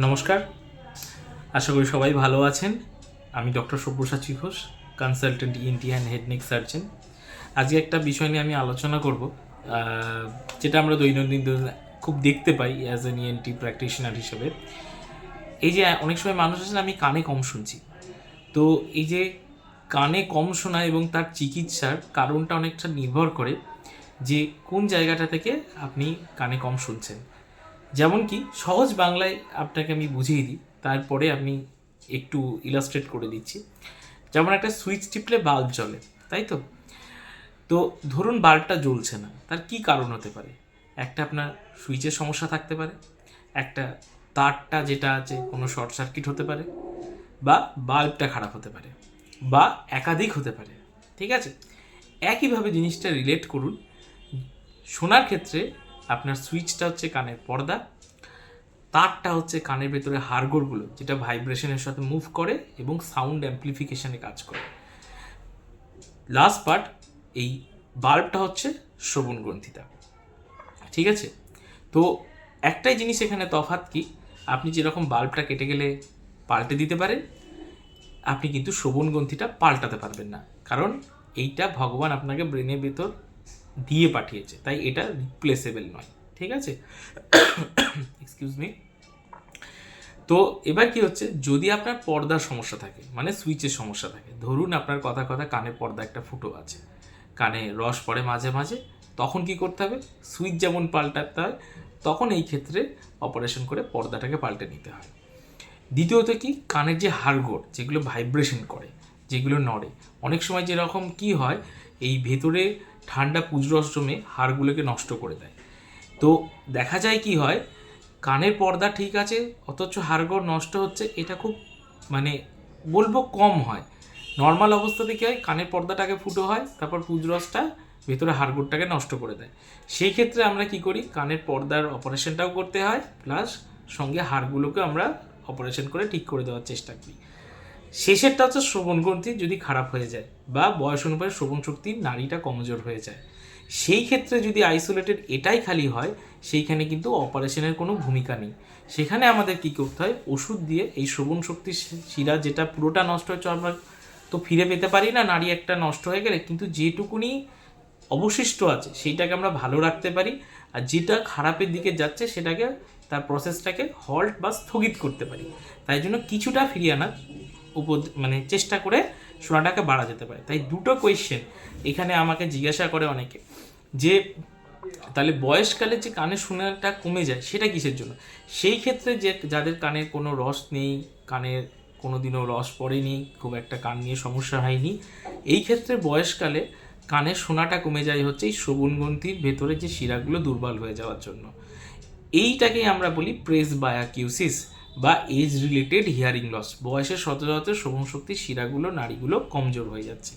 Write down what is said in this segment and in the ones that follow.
নমস্কার, আশা করি সবাই ভালো আছেন। আমি doctor Sabyasachi Ghosh, consultant ENT and head neck surgeon. আজকে একটা বিষয় নিয়ে আমি আলোচনা করব, যেটা আমরা দৈনন্দিন খুব দেখতে পাই অ্যাজ এন ইএনটি প্র্যাকটিশনার হিসেবে। এই যে অনেক সময় মানুষ আছেন আমি কানে কম শুনছি, তো এই যে কানে কম শোনা এবং তার চিকিৎসার কারণটা অনেকটা নির্ভর করে যে কোন জায়গাটা থেকে আপনি কানে কম শুনছেন। যেমন কি সহজ বাংলায় আপনাকে আমি বুঝিয়ে দিই, তারপরে আমি একটু ইলাস্ট্রেট করে দিচ্ছি। যেমন একটা সুইচ টিপলে বাল্ব জ্বলে, তাই তো? তো ধরুন বাল্বটা জ্বলছে না, তার কি কারণ হতে পারে? একটা আপনার সুইচের সমস্যা থাকতে পারে, একটা তারটা যেটা আছে কোনো শর্ট সার্কিট হতে পারে, বা বাল্বটা খারাপ হতে পারে, বা একাধিক হতে পারে। ঠিক আছে, একইভাবে জিনিসটা রিলেট করুন। শোনার ক্ষেত্রে আপনার সুইচটা হচ্ছে কানের পর্দা, তারটা হচ্ছে কানের ভেতরে হাড়গোড়গুলো যেটা ভাইব্রেশনের সাথে মুভ করে এবং সাউন্ড অ্যাম্প্লিফিকেশনে কাজ করে। লাস্ট পার্ট, এই বাল্বটা হচ্ছে শ্রবণ গ্রন্থিটা। ঠিক আছে, তো একটাই জিনিস এখানে তফাৎ কি, আপনি যেরকম বাল্বটা কেটে গেলে পাল্টে দিতে পারেন, আপনি কিন্তু শ্রবণ গ্রন্থিটা পাল্টাতে পারবেন না, কারণ এইটা ভগবান আপনাকে ব্রেনের ভেতর দিয়ে পাঠিয়েছে, তাই এটা রিপ্লেসেবল নয়। ঠিক আছে, এক্সকিউজ মি। তো এবার কি হচ্ছে, যদি আপনার পর্দার সমস্যা থাকে, মানে সুইচের সমস্যা থাকে, ধরুন আপনার কথা কথা কানে পর্দা একটা ফুটো আছে, কানে রস পড়ে মাঝে মাঝে, তখন কি করতে হবে? সুইচ যেমন পাল্টাতে হয়, তখন এই ক্ষেত্রে অপারেশন করে পর্দাটাকে পাল্টে নিতে হয়। দ্বিতীয়ত কি, কানের যে হাড়গোড় যেগুলো ভাইব্রেশন করে, যেগুলো নড়ে, অনেক সময় যেরকম কি হয়, এই ভেতরে ঠান্ডা পুজরস জমে হাড়গুলোকে নষ্ট করে দেয়। তো দেখা যায় কি হয়, কানের পর্দা ঠিক আছে অথচ হাড়গোড় নষ্ট হচ্ছে, এটা খুব মানে বলবো কম হয়। নর্মাল অবস্থাতে কী হয়, কানের পর্দাটাকে ফুটো হয়, তারপর পুজরসটা ভেতরে হাড়গোড়টাকে নষ্ট করে দেয়। সেই ক্ষেত্রে আমরা কি করি, কানের পর্দার অপারেশনটাও করতে হয়, প্লাস সঙ্গে হাড়গুলোকে আমরা অপারেশন করে ঠিক করে দেওয়ার চেষ্টা করি। শেষেরটা হচ্ছে শ্রবণ গ্রন্থি যদি খারাপ হয়ে যায় বা বয়স অনুযায়ী শ্রবণ শক্তির নাড়িটা কমজোর হয়ে যায়, সেই ক্ষেত্রে যদি আইসোলেটেড এটাই খালি হয়, সেইখানে কিন্তু অপারেশনের কোনো ভূমিকা নেই। সেখানে আমাদের কী করতে হয়, ওষুধ দিয়ে এই শ্রবণ শক্তির শিরা যেটা পুরোটা নষ্ট হচ্ছে আমরা তো ফিরে পেতে পারি না, নাড়ি একটা নষ্ট হয়ে গেলে, কিন্তু যেটুকুনি অবশিষ্ট আছে সেইটাকে আমরা ভালো রাখতে পারি, আর যেটা খারাপের দিকে যাচ্ছে সেটাকে তার প্রসেসটাকে হল্ট বা স্থগিত করতে পারি। তাই জন্য কিছুটা ফিরিয়ে আনার মানে চেষ্টা করে শোনাটাকে বাড়া যেতে পারে। তাই দুটো কোয়েশ্চেন এখানে আমাকে জিজ্ঞাসা করে অনেকে, যে তাহলে বয়সকালে যে কানে শোনাটা কমে যায় সেটা কিসের জন্য? সেই ক্ষেত্রে যে যাদের কানে কোনো রস নেই, কানের কোনো দিনও রস পড়েনি, খুব একটা কান নিয়ে সমস্যা হয়নি, এই ক্ষেত্রে বয়সকালে কানের শোনাটা কমে যায় হচ্ছে এই শ্রবণগ্রন্থির ভেতরে যে শিরাগুলো দুর্বল হয়ে যাওয়ার জন্য। এইটাকেই আমরা বলি প্রেসবায়াকিউসিস বা এজ রিলেটেড হিয়ারিং লস। বয়সের সাথে সাথে শ্রবণ শক্তির শিরাগুলো নাড়িগুলো কমজোর হয়ে যাচ্ছে।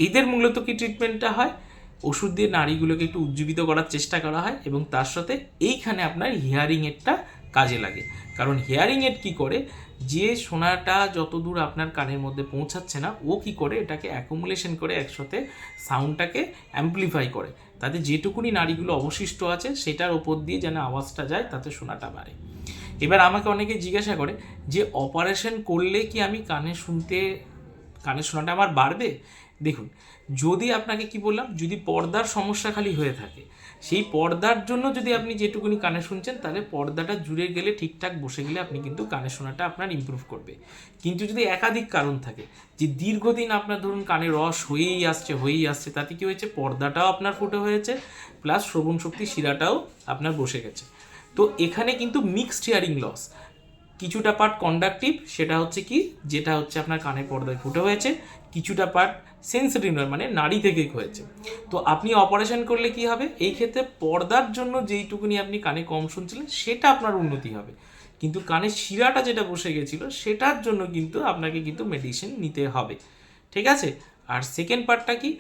এদের মূলত কি ট্রিটমেন্টটা হয়, ওষুধ দিয়ে নাড়িগুলোকে একটু উজ্জীবিত করার চেষ্টা করা হয়, এবং তার সাথে এইখানে আপনার হিয়ারিং এডটা কাজে লাগে। কারণ হিয়ারিং এড কী করে, যে শোনাটা যত দূর আপনার কানের মধ্যে পৌঁছাচ্ছে না, ও কি করে এটাকে অ্যাকুমুলেশন করে একসাথে সাউন্ডটাকে অ্যাম্পলিফাই করে, তাতে যেটুকুনি নাড়িগুলো অবশিষ্ট আছে সেটার ওপর দিয়ে যেন আওয়াজটা যায়, তাতে শোনাটা বাড়ে। এবার আমাকে অনেকে জিজ্ঞাসা করে যে অপারেশন করলে কি আমি কানে শোনাটা আমার বাড়বে? দেখুন, যদি আপনাকে কি বললাম, যদি পর্দার সমস্যা খালি হয়ে থাকে, সেই পর্দার জন্য যদি আপনি যেটুকুনি কানে শুনছেন, তাহলে পর্দাটা জুড়ে গেলে ঠিকঠাক বসে গেলে আপনি কিন্তু কানে শোনাটা আপনার ইমপ্রুভ করবে। কিন্তু যদি একাধিক কারণ থাকে, যে দীর্ঘদিন আপনার ধরুন কানে রস হয়েই আসছে, তাতে কি হয়েছে, পর্দাটাও আপনার ফুটো হয়েছে, প্লাস শ্রবণ শক্তি শিরাটাও আপনার বসে গেছে, তো এখানে কিন্তু মিক্সড হিয়ারিং লস। কিছুটা পার্ট কন্ডাকটিভ, সেটা হচ্ছে কি, যেটা হচ্ছে আপনার কানের পর্দায় ফুটে হয়েছে, কিছুটা পার্ট সেন্সিটিভ নয়, মানে নাড়ি থেকে হয়েছে। তো আপনি অপারেশন করলে কি হবে, এই ক্ষেত্রে পর্দার জন্য যেইটুকুনি আপনি কানে কম শুনছিলেন সেটা আপনার উন্নতি হবে, কিন্তু কানের শিরাটা যেটা বসে গেছিলো সেটার জন্য কিন্তু আপনাকে কিন্তু মেডিসিন নিতে হবে। ঠিক আছে, আর সেকেন্ড পার্টটা কি,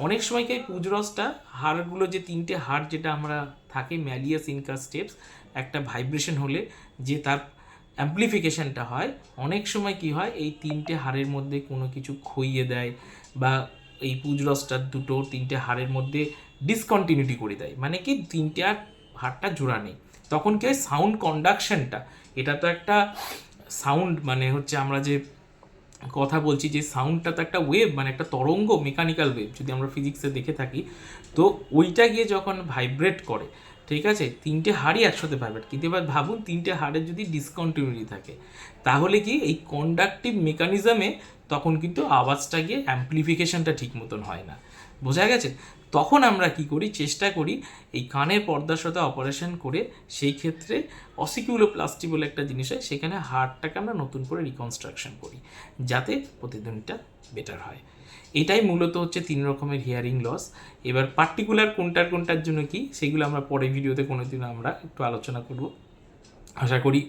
অনেক সময় কি পুজরসটা হাড়গুলো, যে তিনটে হাড় যেটা আমরা থাকে ম্যালিয়াস ইনকাস স্টেপস, একটা ভাইব্রেশন হলে যে তার অ্যাম্প্লিফিকেশনটা হয়, অনেক সময় কি হয়, এই তিনটে হাড়ের মধ্যে কোনো কিছু খইয়ে দেয়, বা এই পুজরসটার তিনটে হাড়ের মধ্যে ডিসকন্টিনিউটি করে দেয়, মানে কি তিনটে আর হাড়টা জোড়া নেই, তখন কি হয়, সাউন্ড কন্ডাকশনটা, এটা তো একটা সাউন্ড মানে হচ্ছে আমরা যে কথা বলছি, যে সাউন্ডটা তো একটা ওয়েভ, মানে একটা তরঙ্গ, মেকানিক্যাল ওয়েভ যদি আমরা ফিজিক্সে দেখে থাকি। তো ওইটা গিয়ে যখন ভাইব্রেট করে, ঠিক আছে, তিনটে হাড়ই একসাথে ভাইব্রেট, কিন্তু এবার ভাবুন তিনটে হাড়ের যদি ডিসকন্টিনিউটি থাকে, তাহলে কি এই কন্ডাকটিভ মেকানিজমে তখন কিন্তু আওয়াজটা গিয়ে অ্যাম্পলিফিকেশনটা ঠিক মতন হয় না। বোঝা গেছে? তখন আমরা কি করি, চেষ্টা করি এই কানের পর্দার সাথে অপারেশন করে, সেই ক্ষেত্রে অসিকিউলোপ্লাস্টি বলে একটা জিনিস হয়, সেখানে হাড়টাকে আমরা নতুন করে রিকনস্ট্রাকশন করি যাতে প্রতিধ্বনিটা বেটার হয়। এটাই মূলত হচ্ছে 3 রকমের হিয়ারিং লস। এবার পার্টিকুলার কোনটার জন্য কি, সেগুলো আমরা পরে ভিডিওতে কোনো দিন আমরা একটু আলোচনা করব। আশা করি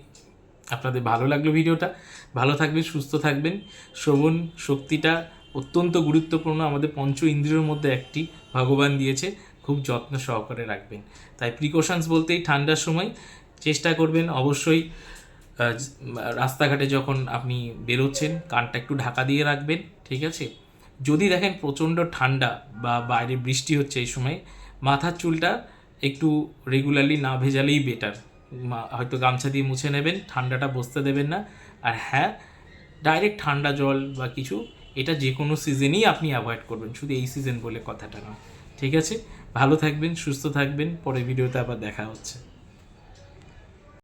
আপনাদের ভালো লাগলো ভিডিওটা। ভালো থাকবেন, সুস্থ থাকবেন। শ্রবণ শক্তিটা অত্যন্ত গুরুত্বপূর্ণ, আমাদের পঞ্চ ইন্দ্রিয়র মধ্যে একটি ভগবান দিয়েছে, খুব যত্ন সহকারে রাখবেন। তাই প্রিকশনস বলতেই ঠান্ডার সময় চেষ্টা করবেন অবশ্যই রাস্তাঘাটে যখন আপনি বেরোচ্ছেন কানটা একটু ঢাকা দিয়ে রাখবেন, ঠিক আছে। যদি দেখেন প্রচণ্ড ঠান্ডা বা বাইরে বৃষ্টি হচ্ছে এই সময়, মাথার চুলটা একটু রেগুলারলি না ভেজালেই বেটার। হয়তো গামছা দিয়ে মুছে নেবেন, ঠান্ডাটা বসতে দেবেন না। আর হ্যাঁ, ডাইরেক্ট ঠান্ডা জল বা কিছু, এটা যে কোনো সিজনেই আপনি অ্যাভয়েড করবেন, শুধু এই সিজন বলে কথাটা নয়। ঠিক আছে, ভালো থাকবেন, সুস্থ থাকবেন, পরে ভিডিওতে আবার দেখা হচ্ছে।